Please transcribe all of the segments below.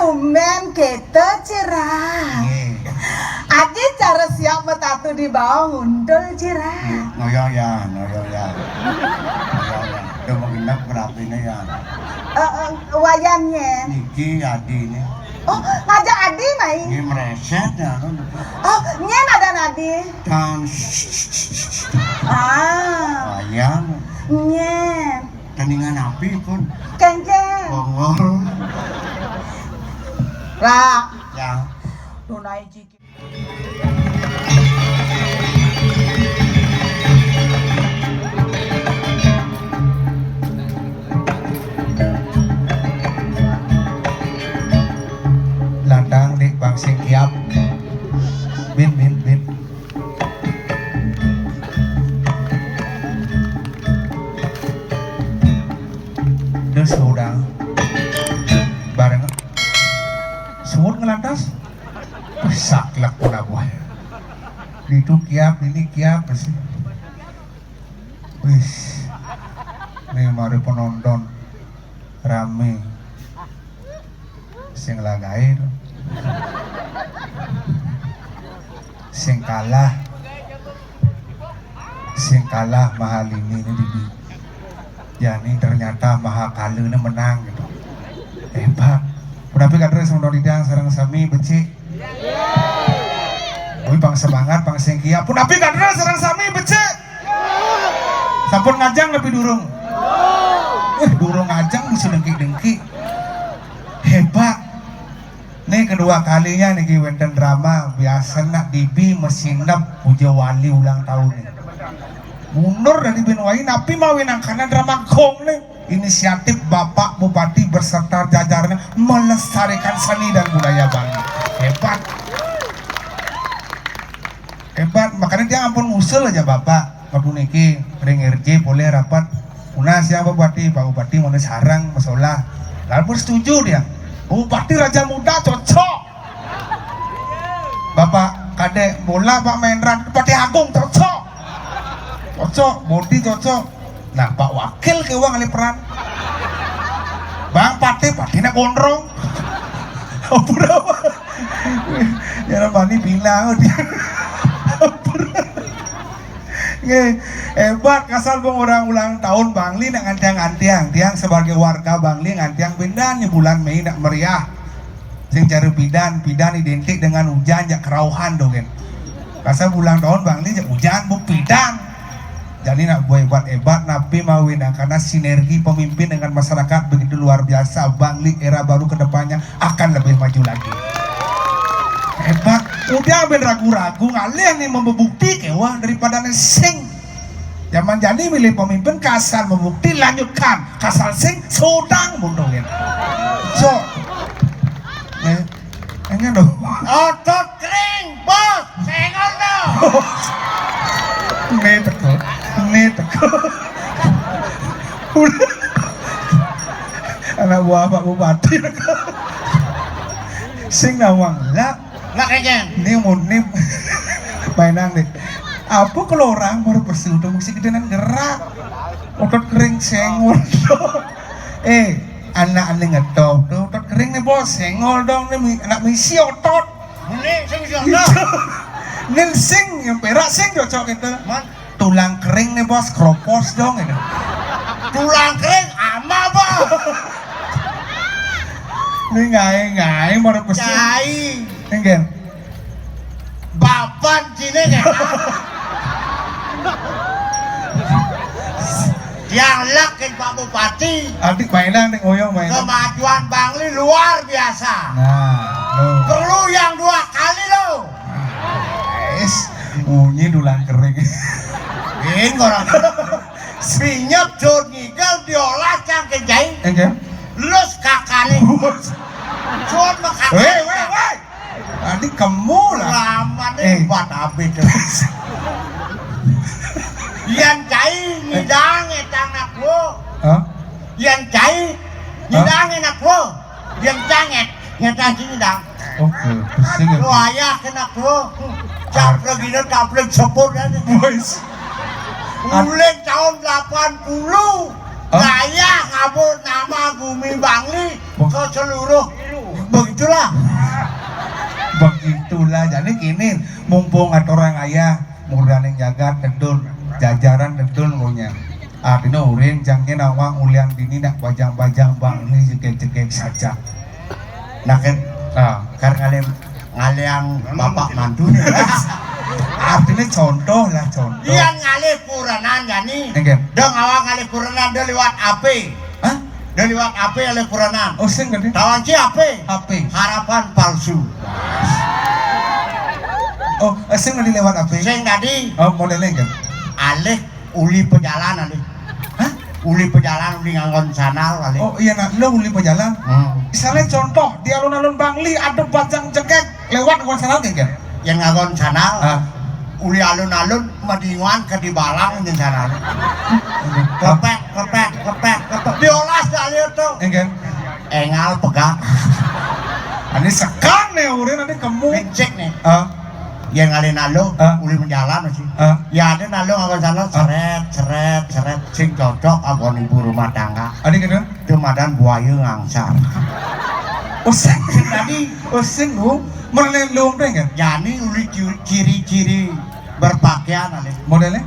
Tumen kita cerah. Adi cara siap metatu di bawah ngundul cerah. Ngoyoyan. Udah mau genap berapa ini ya? Wayannya. Niki Adi ini. Oh, ngajak Adi main. Ini mereset ya kan? Oh, nyen ada Nadi. Dan wayang. Nyen. Tandingan api pun. Kenceng. Bongol. Lah. Ya. Lunai ciki. Ladang dik bang sing kiap. Bin. Terus udang bareng semut ngelantas saklek pula buah itu kiap ini kiap sih wis nih mari penonton rame sing lagair sing kalah mahal ini dibi ya ini ternyata maha kaluna menang gitu hebat tapi kadang sama didang sarang sami becik bang semangat bang singkia pun tapi kadang sarang sami becik sampun ngajang lebih durung durung ngajang bisa dengki hebat nih kedua kalinya nih wenten drama biasa nak dibi mesinap puja wali ulang tahun nih mundur dari Benwai tapi mawinang karena drama gong nih inisiatif Bapak Bupati berserta jajarannya melestarikan seni dan budaya Bangli hebat makanya dia ampun usul aja Bapak waktu niki ring RJ boleh rapat unas yang Pak Bupati mau sarang masalah lalu setuju dia Bupati Raja Muda cocok Bapak Kadek bola Pak Mendra Bupati Agung cocok Bodi cocok nah Pak Wakil ke uang kali peran Bang Patinya gondrong berapa ya Bani bilang hebat kasal bang orang ulang tahun Bangli nak ngantiang sebagai warga Bangli ngantiang bendan di bulan Mei nak meriah sing cari bidan identik dengan hujan jak kerauhan dong kan kasal ulang tahun Bangli jak hujan bu bidan jadi nak buat hebat napi mawin karena sinergi pemimpin dengan masyarakat begitu luar biasa Bangli era baru kedepannya akan lebih maju lagi hebat udah ben ragu-ragu ngalih nih membukti kewa daripada sing zaman jadi milih pemimpin kasar membukti lanjutkan kasar sing sodang mundungin so enggak dong Otot kering bos sengon dong ini teko anak buah Pak Bupati sing nawang lah kayaknya ini munib mainan deh apa kalau orang baru bersih udah musik gedenan gerak otot kering senggol dong anak aneh ngetop tuh otot kering nih bos senggol dong nih anak misi otot ini sing Nil sing yang perak sing cocok itu tulang kering nih bos kropos dong ini tulang kering ama bos ini ngai baru bersih cai enggak bapan cine kan yang lakin Pak Bupati adik mainan nih oyong mainan kemajuan Bangli luar biasa nah perlu yang 2 kali loh bunyi tulang kering ini orang sinyap jod ngigel diolah cangkir jahit enggak lus kakane jod makan weh adik kamu lah lama nih buat abis yang cai ngidang etang nak lo yang cai ngidang enak lo yang canget ngetang ngidang oke pusing lo ayah kena lo caplek ini caplek sepur kan boys ulen tahun 80 Gaya ngabur nama Bumi Bangli ke seluruh begitu begitulah. Begitulah, jadi gini, mumpung ada orang ayah murdaning jagat kedun jajaran kedun punya artinya urin jangin awang uliang dini nak bajang-bajang bang ini jekek-jekek saja Nah kan, karena ngaliang bapak mantu nih. artinya contoh lah contoh Iya ngalih kuranan jadi. Enggen. Dong awak ngalih kuranan dia lewat AP. hah? Dia lewat AP oleh kuranan. Oh sing gede? Tawan si AP. HP Harapan palsu. oh sing gede lewat HP? Sing tadi Oh modelnya kan? alih uli pejalan alih. Hah? Uli pejalan uli nganggon sanal alih. Oh iya nak lo uli pejalan misalnya contoh di alun-alun Bangli ada bajang jekek lewat ke sana kan? Yang nganggon sanal. Ah. Uli alun-alun madinguan ke di balang di sana. Kepek. Diolas alih tuh. Enggen? Engal pegang. Ini sekan nih urin nanti kamu Bencek nih. Yang ngalih nalo uli menjalan sih. Ya ada nalo nganggon sanal seret sing cocok agon ibu rumah tangga. adik kan? Kemadan buaya ngangsar. Oh sing Tadi oh sing lu melelung deh kan? Yani uli ciri-ciri berpakaian alih. Modelnya?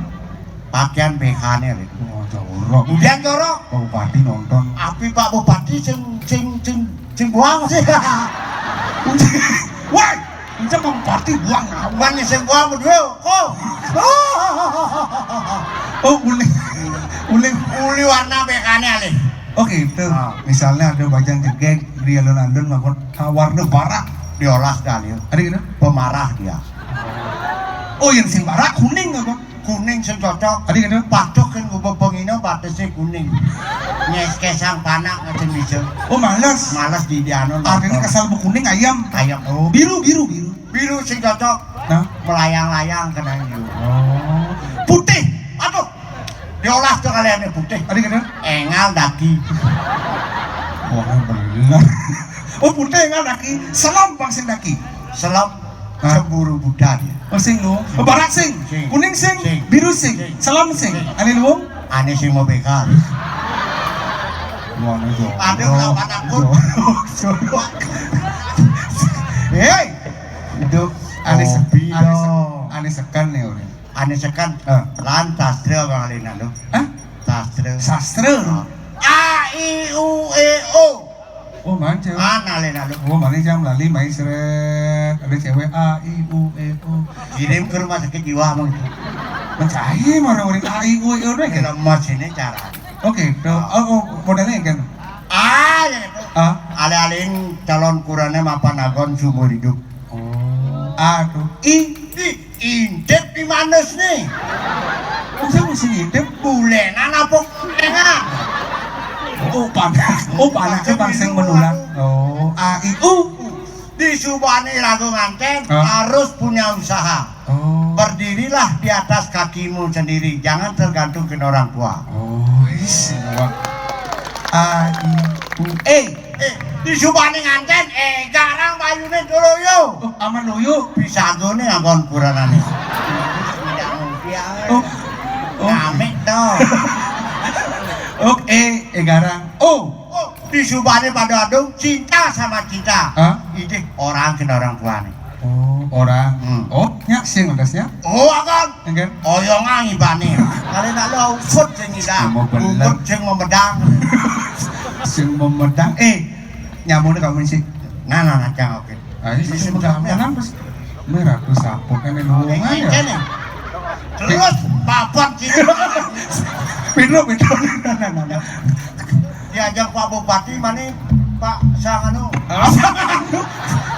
Pakaian BH-nya alih. Oh jorok Kemudian jorok. Pak Bupati nonton Api Pak Bupati sing buang sih. wah bisa Pak Bupati buang Bukan sing buang berdua. Kok? oh uling Uli warna BH-nya alih. oh gitu misalnya ada bajang jegek di alun-alun ngakon warna barak Diolas dalil. adik kan? Pemarah dia. Oh yang sing barak kuning ngakon Kuning sing cocok. adik kan? Patok kan gue pengino batasnya kuning. Nyes kesang panak ngecen bisa. Oh malas Malas di dianon. artinya kesal kuning ayam Ayam oh. biru Biru sing cocok. nah Melayang-layang kena hiu. oh Putih. Aduh. Diolah tuh kalian putih. adik kan? Engal daki. Oh bener oh putih enggak daki selam bang sing daki Selop Hah? cemburu Buddha dia. oh sing lu oh, barak sing Sing. kuning sing Sing. biru sing Sing. selam sing Sing. ane lu Aneh sing mau bekal. Wah, itu. Ada lawan aku. Hei, itu aneh Kopi dong. aneh sekan nih orang. Aneh sekan. Ah. Lan tastra bang Alina lo. Hah? Tastra. Sastra. A I U E O. Oh manca. Mana Alina lo? Oh mana jam lali main seret. Ada cewek A I U E O. Kirim ke rumah sakit jiwa bang. Mencari mana orang A I U E O deh kan? Lemas ini cara. Oke, oh modelnya kan? Ah, ya itu. Ah, Ale-alein calon kurannya mapan agon sumur hidup. oh, aduh, Intip di manes nih. masa mesti ngintip? Bulenan apa kulengan? Oh panas ke pangseng menulang. Oh, A I U. Di Subani lagu nganten Hah? harus punya usaha. Oh, Berdirilah di atas kakimu sendiri, jangan tergantung ke orang tua. oh, semua. A I U E. Di Subani nganten garang bayune doloyo. Oh, aman loyo. Bisa gone nggon kuranane. Oh, Ngamek dong. oh, garang. Oh, Di Subani pada adung cinta sama kita. Hah? Ini orang kena orang tua nih. oh, orang. Oh, nyak sing atasnya. Oh akan. Enggan. Oyongan ibane. Kalian tak lo food sing idang. Mau beler. Bubut sing memedang. Sing memedang. Nyamune kamu sih. Nah, cang oke. Ayo sing memedang kenapa sih? Merah tuh sapu kan luwung aja. Ini. Terus papan sini. Pindah. Nah. Diajak Pak Bupati mana Pak Sanganu.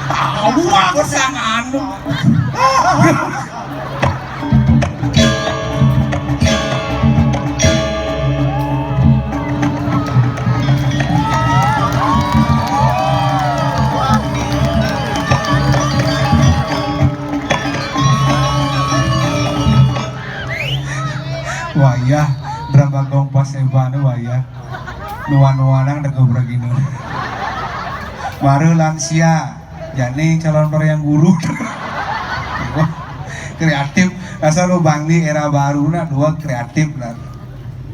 Tahu aku sang anu. Wayah, drama kompas ebane wayah. Nuan-nuanang dek begini. Baru lansia, jadi calon yang guru. Kreatif, asal lu Bangli era baru nah dua kreatif lah.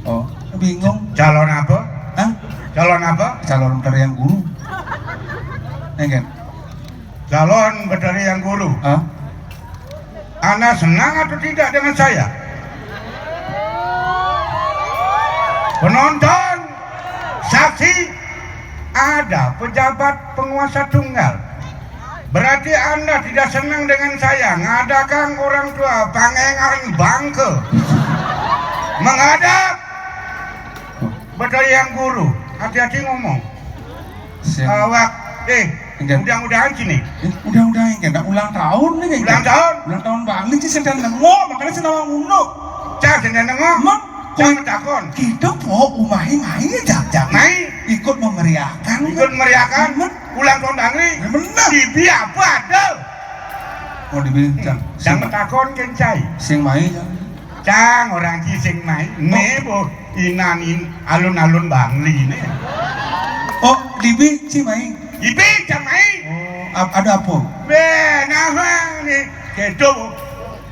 Oh, bingung. Calon apa? Hah? Calon apa? Calon yang guru. Enggak. calon Betari yang Guru, Hah? Anda senang atau tidak dengan saya? Penonton, saksi, ada pejabat penguasa tunggal. Berarti Anda tidak senang dengan saya. Ngadakan orang tua pangengan bangke menghadap Betari yang Guru. Hati-hati ngomong. Awak, mudah-mudahan sini. Udah enggak ulang tahun nih kayak. Ulang tahun Bangli sih sedang nengok, makanya senawang uno. Cak sedang nengok. Emang Jangan takon. kita po umahi jangan Mai ikut memeriahkan. ulang tahun Bangli. Bener. Bibi apa ada? Oh dibincang. Jangan takon kencai. Sing mai. Cang orang sing mai. Nebo inanin alun-alun Bangli nih. Oh dibi si mai. Ibi cang mai. Oh ada apa? Benahang nih. Kedo.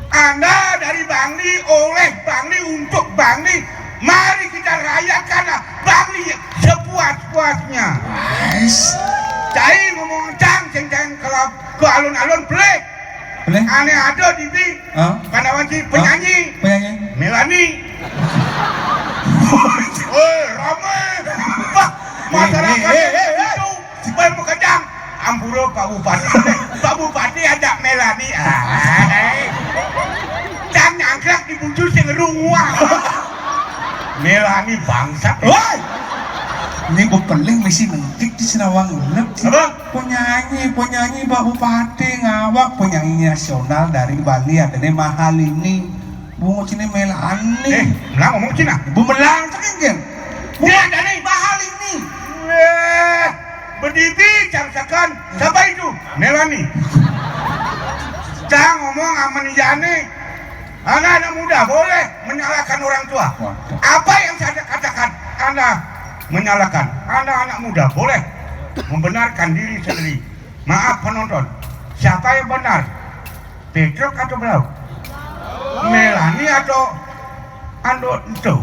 Anda dari Bangli, oleh Bangli, untuk Bangli. Mari kita rayakanlah Bangli sepuas-puasnya. Guys. Cai ngomong cang kalau ke alun-alun pelek. Boleh? Aneh ada di bi. Pandawan si penyanyi. Penyanyi. Melani. Woi, ramai. Wah, masyarakat itu supaya bekerjang. Ampuro Pak Bupati. Pak Bupati ajak Melani. Cang nyangkrak dibujuk sing runguang. Melani bangsat. Woi. Ini gue peling mesti nengkik di Senawang Ulep. Apa? Penyanyi Pak Bupati ngawak penyanyi nasional dari Bali ada nih mahal ini. Bunga cini Melani. Melang ngomong Cina. Bu melang kan? Dia ada nih mahal ini. Berdiri cangsakan. Siapa itu? Melani. Cang ngomong aman jane. Anak-anak muda boleh menyalahkan orang tua. Apa yang saya katakan? Anda menyalahkan. Anak-anak muda boleh membenarkan diri sendiri. Maaf penonton, siapa yang benar? Petruk atau Blau? Melani atau Ando itu?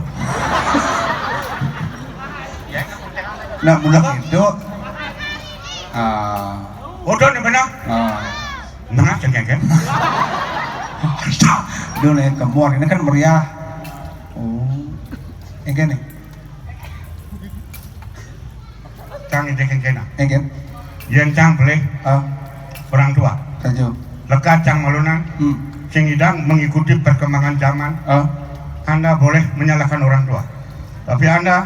Nah bulan itu Udah nih benar? Benar cengkeng. Dulu ya kemur ini kan meriah. Oh, ini nih. Cang itu cengkeng. Ini Yang cang boleh orang tua. Saja. Lekat cang malunan. Sing idang mengikuti perkembangan zaman. Anda boleh menyalahkan orang tua. Tapi Anda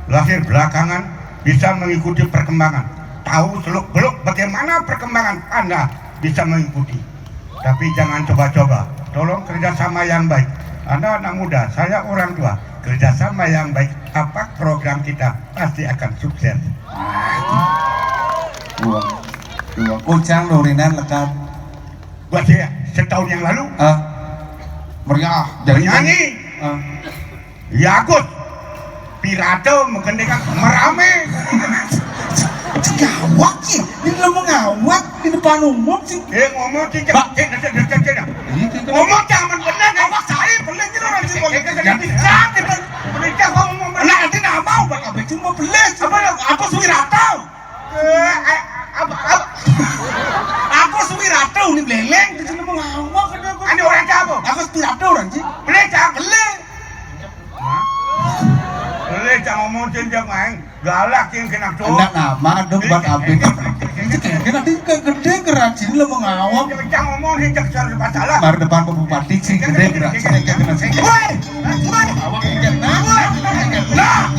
lahir belakangan bisa mengikuti perkembangan. Tahu seluk-beluk bagaimana perkembangan Anda bisa mengikuti. Tapi jangan coba-coba. Tolong kerjasama yang baik. Anda anak muda, saya orang tua. Kerjasama yang baik. Apa program kita pasti akan sukses. Dua. Ucang Lorinan lekat. Buat saya setahun yang lalu. Meriah. Penyanyi. Yagut. Pirate menggendekan merame. Gawak sih, ini lo mau ngawak di depan umum sih. Ngomong sih, ngomong jangan benar. Ngomong saya beli itu orang sih. Beli ngomong benar. Nanti nggak mau, Pak. Cuma beli. Aku Suwiratau. Aku Suwiratau ini beleng. Ini mau ngawak. Ini orang siapa? Aku Suwiratau orang sih. Beli jangan beli. Beli jangan ngomong jenjang main. Galak yang kena tuh. Anak nama dong buat abis. Ini nanti gede gerak sini lo mau ngawak. Jangan ngomong ini jangan masalah. Baru depan Pak Bupati sih gede gerak sini kena sini. Woi, awak ingat nah.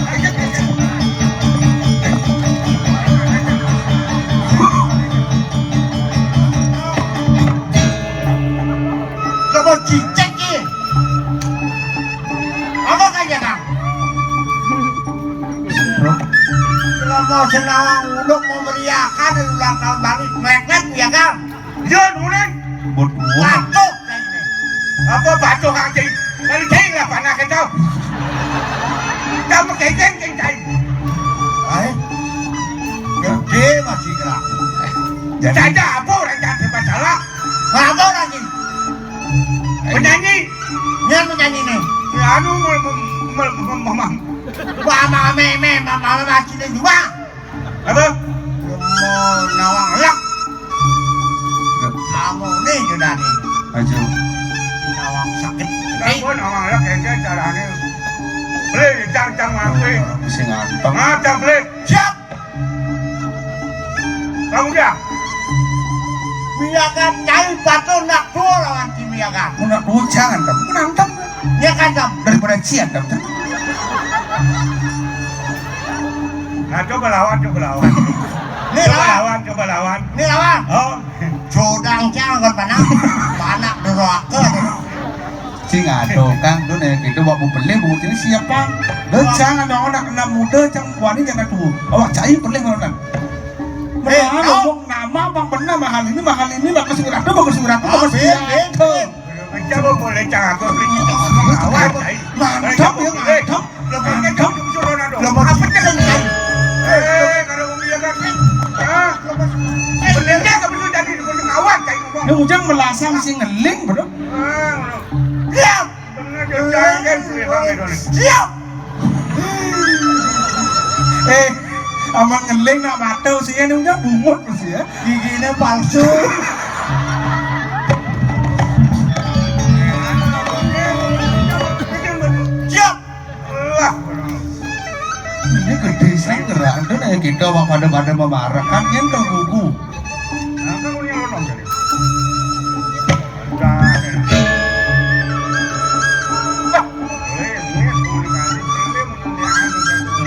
Kamu cicek ni. Apa kaya nak? Kalau mau Senawang Uluk mau meriahkan ulang tahun Bangli, melek-melek ya kan? Ya nulen. Batuk kayak ini. Apa batuk anjing? Dari cing lah panah kau. Kamu cing cing. Gede masih gerak. Jadi apa orang jangan masalah? Apa lagi? Penyanyi. Nyan menyanyi nih. Anu mama masih ada juga. Apa? Mau nawang lak. Ajo. Awang sakit. Ampun awang lah kayaknya caranya. Beli cang mangkui. Mesti ngantong. Ngacang beli. Siap. Kamu dia. Miyakan cai batu nak dua lawan miyakan. Aku nak dua jangan dam. Aku nantang. Miyakan dam. Daripada cian dam. Nah coba lawan. Ini lawan. Coba lawan. Ini lawan. Oh. Jodang jangan kan panak doroake. Sing ado kang do nek itu bawa beli buat ini siapa? Dan jangan dong anak muda jangan wani jangan tuh. Awak cai beli ngonan. Mereka ngomong nama bang benar mahal ini bagus segera bagus Coba boleh cang aku beli kita lawan. Mantap ya mantap. Mantap. Lepas apa jangan cai. Kalau membiarkan benernya gak perlu jadi kawan kayak ngomong. Ini ujang melasang si ngeling bro. Siap. Siap. Aman ngeling nak batau sih ini ujang bungut sih ya. Giginya palsu. Siap. Ini gede sih gerak itu nih kita pada memarah kan yang gugu. Nah, kamu yang lonong jadi.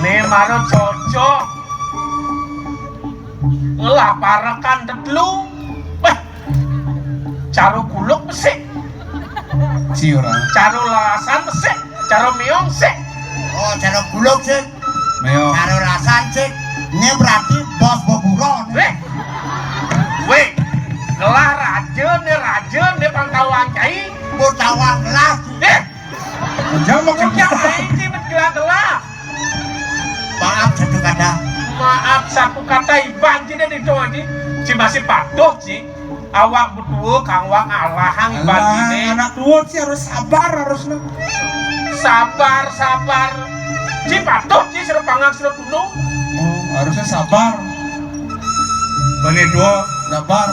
Nih maro cocok ngelah parakan tetlu caro kuluk mesik Si orang caro lasan mesik caro miong sik Oh, cara gulung sih. meo Cara rasan sih. Ini berarti bos boburon. weh ngelah raja nih pangtawang cai Botawang gelas. ujang makan ujang ini gelah Maaf satu kata. maaf satu kata iban jadi di doa ji si masih patuh ji awak berdua kangwang alahang iban ini anak tua sih harus sabar harusnya. sabar ji patuh ji suruh pangang suruh gunung Oh harusnya sabar Benih dua, sabar,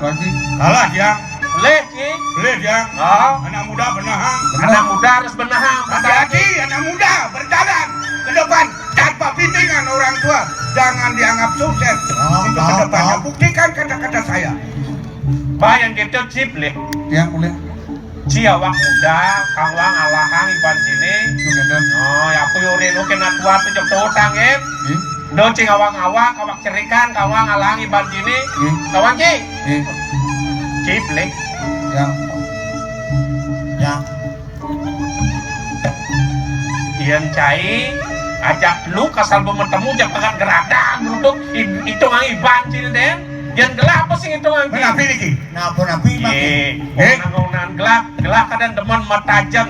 lagi kalah yang, boleh ji beli yang. oh Anak muda benahang. anak muda harus benahang Hati-hati anak muda berjalan ke depan tanpa bimbingan orang tua. Jangan dianggap sukses untuk ke depannya. Buktikan kata-kata saya. bayang gitu ji boleh yang boleh ji awak muda kangwang alahang iban sini sudah oh ya aku yuri lu kena tua tuh jok tuh tangin do cing awang-awang awak cerikan kawang alahang iban sini kawan ji ji boleh yang Ya. Ian cai ajak lu kasal bertemu jak pegat geradang duduk itu ngang iban sini den yang gelap apa sih itu ngang Menapi niki. Napi makin. ngonang gelap kadang demen matajan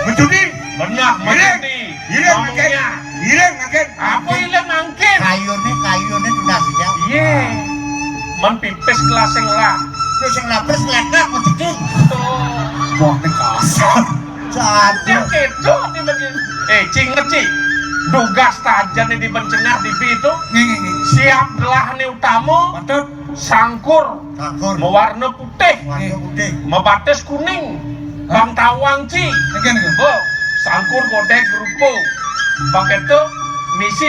Mencuri. benah menjadi Hilang makin. Hilang makin. apa ilang mangkin Kayunya sudah siap. ye menpipis kelas yang lah Terus yang lapis ngeliatnya aku ceking. tuh wah ini kasar dia Satu. gitu di bagian cing ngeci dugas tajan di bencengah di itu ini siap gelah nih utama patut sangkur Sangkur. mewarna putih Warna putih. mebates kuning bang tawang ci ini bo sangkur godek rupo pakai itu misi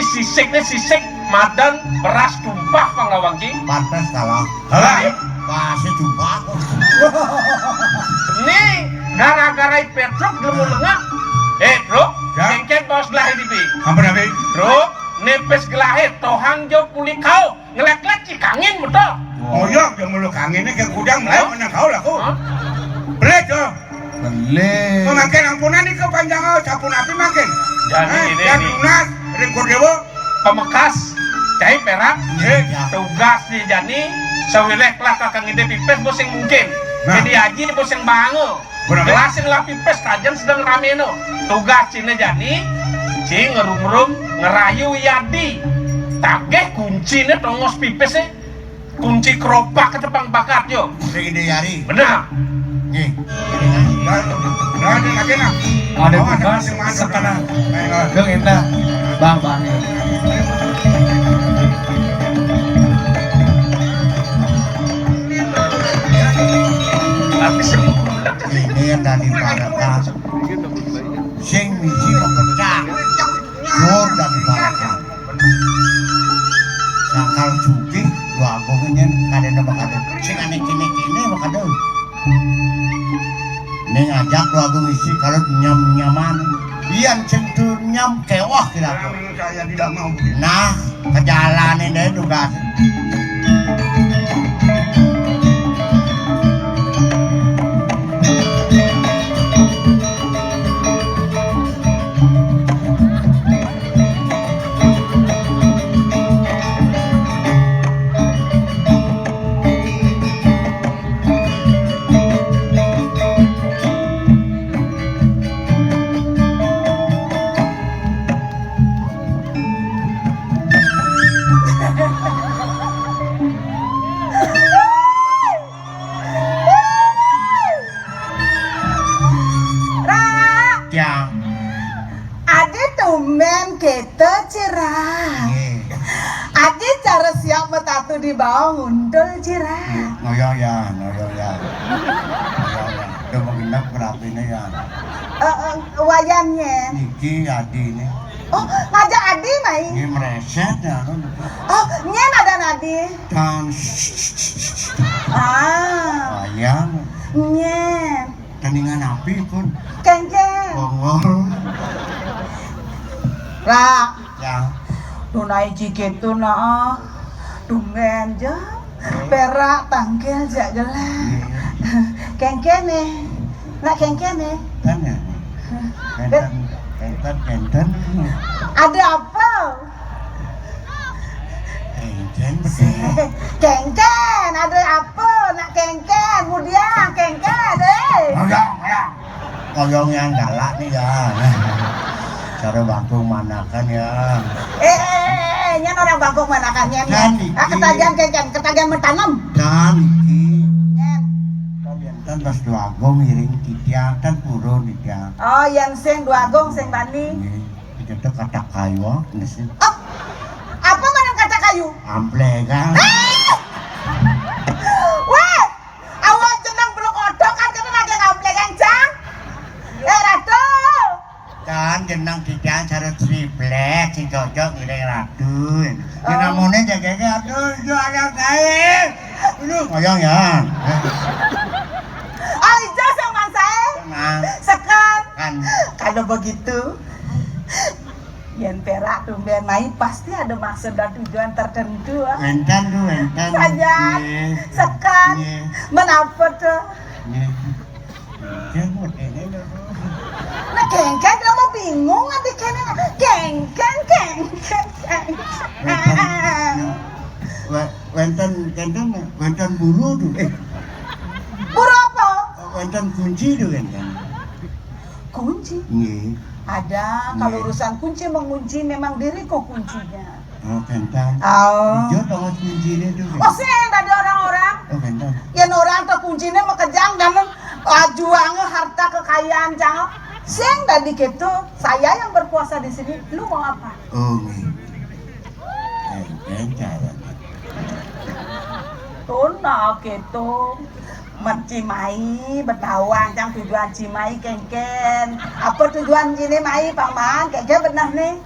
sisik madan beras tumpah bang tawang ci Pantas kalah. Kalah. Masih jumpa aku. nih gara-gara petruk belum lengah bro Ya. cengkeh bos gelah di bi Ampun nabi. bro nepes gelah tohang jo kulit kau ngelek-lek cikangin betul Oh iya, yang mulu kangennya ke gudang mulai menang kau lah kau. Hah? Beli tuh. beli Memakai ampunan ini kepanjang kau, sapun api makin. jadi ini Yang lunas, ringkur dewa. pemekas cai perak Ya. tugas nih jani sewilek lah kakang ide pipes bos yang mungkin Nah. jadi haji nih bos yang bango Berapa? gelasin lah pipes kajian sedang rame no tugas cina jani ci ngerum-rum ngerayu yadi tageh kuncinya tongos pipesnya kunci keropak ke depan bakat yo Sing ide yari. benar Nih. Nah, ini makin lah. ada Awas, tugas masing-masing. sekarang Ayo. dong indah bang dan ibaratkan sing misi pepecah sur dan ibaratkan sakal cuki dua agungnya kadang bakal sing aneh kini bakal ini ngajak dua agung isi kalau nyam-nyaman iyan centur nyam kewah kira-kira Saya tidak mau begitu. nah kejalanan deh tugas Ra, yang ade tumben kita cerah. Ade cara siap metatu di bawah ngundul cerah. ngoyong ya udah mau genap berapa ini ya Wayangnya. Niki Adi ini Oh, ngajak Adi mai. ini mereset ya Oh, nyen ada Nadi. dan Ah, wayang nyen. tandingan api pun Kengkeng. bongol Ra, ya tunai jikitu na. Tumben je. Perak tangkel jak jelas. Kengkeng nih. Nak kengkeng nih. kan ya kenten Ada apa? kenten betul Kengkeng, ada apa? Nak kengkeng, mudia kengkeng deh. ngoyong yang galak nih ya cara bangku manakan ya Nyen orang bangkok mana kan nyen? Kan, iki. Ketagihan kengkeng, ketagihan mentanam. dan iki Nyen. kan pas dua gong ngiring kitiang kan purun kitiang Oh, yang sing dua gong sing bani. ini itu kata kayu nasi Oh, apa mana kaca kayu? ample kan Weh, awak jeneng belum odok kan kita lagi ngambil kencang. Ratu. kan jenang kitiang cara triplek si cocok ngiring ratu ini namanya jaga aduh itu ayam saya ngoyong ya Oh, hijau sama saya. tenang Sekan. kan Kalau begitu, yang perak tumben main pasti ada maksud dan tujuan tertentu. Ah. Wentan tuh wentan Saja, sekan, menapa tuh? jemput ini dulu Nah, kengkeng dia mau bingung nanti kengkeng. wentan bulu tuh Buru apa? wentan kunci tuh wentan Kunci. nih Ada, kalau urusan kunci mengunci memang diriku kuncinya. oh wentan Oh. hijau tongos kunci ini tuh Oh, sih tadi orang-orang. oh wentan Yang orang tuh kuncinya mekejang dan juangnya harta kekayaan jangan. Sing tadi gitu, saya yang berpuasa di sini. Lu mau apa? oh nih wentan Tuna gitu. Mencimai, betawang, yang tujuan cimai kengken. Apa tujuan sini mai paman? Kengken benar nih.